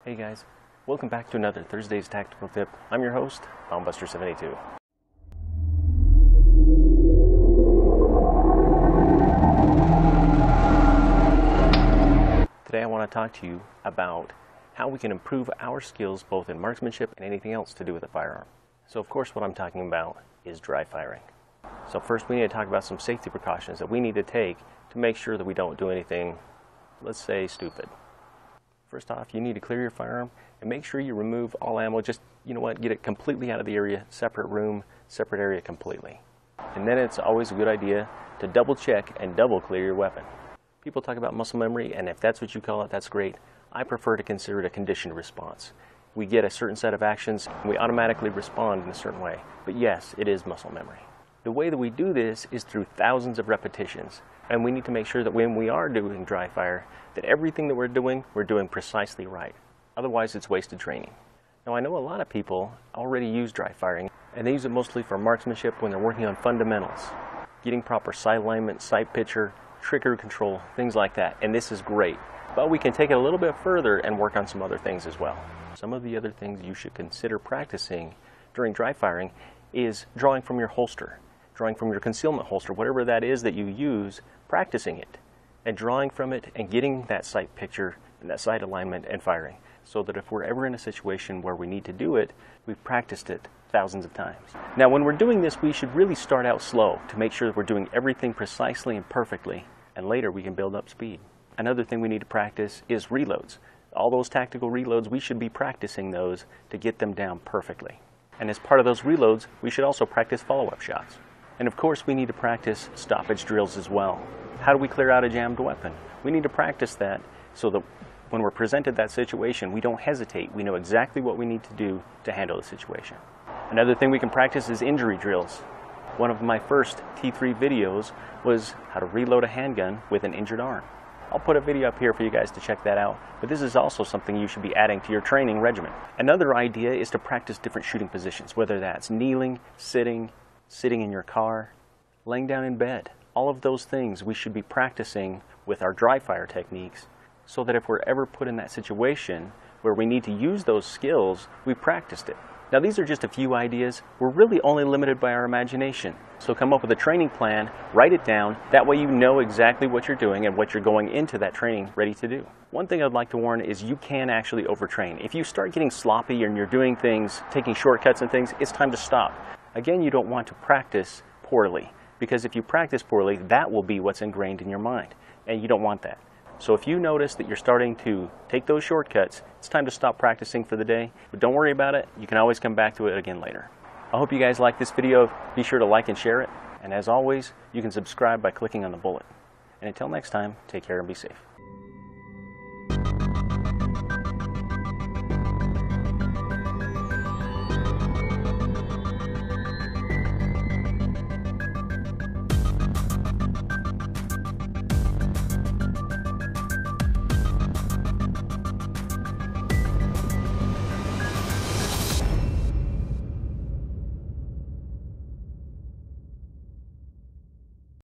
Hey guys, welcome back to another Thursday's Tactical Tip. I'm your host, Bombbuster72. Today I want to talk to you about how we can improve our skills both in marksmanship and anything else to do with a firearm. So of course what I'm talking about is dry firing. So first we need to talk about some safety precautions that we need to take to make sure that we don't do anything, let's say, stupid. First off, you need to clear your firearm and make sure you remove all ammo. Just, get it completely out of the area, separate room, separate area completely. And then it's always a good idea to double check and double clear your weapon. People talk about muscle memory, and if that's what you call it, that's great. I prefer to consider it a conditioned response. We get a certain set of actions, and we automatically respond in a certain way. But yes, it is muscle memory. The way that we do this is through thousands of repetitions, and we need to make sure that when we are doing dry fire, that everything that we're doing precisely right. Otherwise, it's wasted training. Now, I know a lot of people already use dry firing, and they use it mostly for marksmanship when they're working on fundamentals, getting proper sight alignment, sight picture, trigger control, things like that, and this is great. But we can take it a little bit further and work on some other things as well. Some of the other things you should consider practicing during dry firing is drawing from your holster. Drawing from your concealment holster, whatever that is that you use, practicing it and drawing from it and getting that sight picture and that sight alignment and firing, so that if we're ever in a situation where we need to do it, we've practiced it thousands of times. Now, when we're doing this, we should really start out slow to make sure that we're doing everything precisely and perfectly, and later we can build up speed. Another thing we need to practice is reloads. All those tactical reloads, we should be practicing those to get them down perfectly. And as part of those reloads, we should also practice follow-up shots. And of course, we need to practice stoppage drills as well. How do we clear out a jammed weapon? We need to practice that so that when we're presented that situation, we don't hesitate. We know exactly what we need to do to handle the situation. Another thing we can practice is injury drills. One of my first T3 videos was how to reload a handgun with an injured arm. I'll put a video up here for you guys to check that out, but this is also something you should be adding to your training regimen. Another idea is to practice different shooting positions, whether that's kneeling, sitting in your car, laying down in bed. All of those things we should be practicing with our dry fire techniques, so that if we're ever put in that situation where we need to use those skills, we practiced it. Now, these are just a few ideas. We're really only limited by our imagination. So come up with a training plan, write it down, that way you know exactly what you're doing and what you're going into that training ready to do. One thing I'd like to warn is you can actually overtrain. If you start getting sloppy and you're doing things, taking shortcuts and things, it's time to stop. Again, you don't want to practice poorly, because if you practice poorly, that will be what's ingrained in your mind, and you don't want that. So if you notice that you're starting to take those shortcuts, it's time to stop practicing for the day, but don't worry about it. You can always come back to it again later. I hope you guys like this video. Be sure to like and share it, and as always, you can subscribe by clicking on the bullet. And until next time, take care and be safe.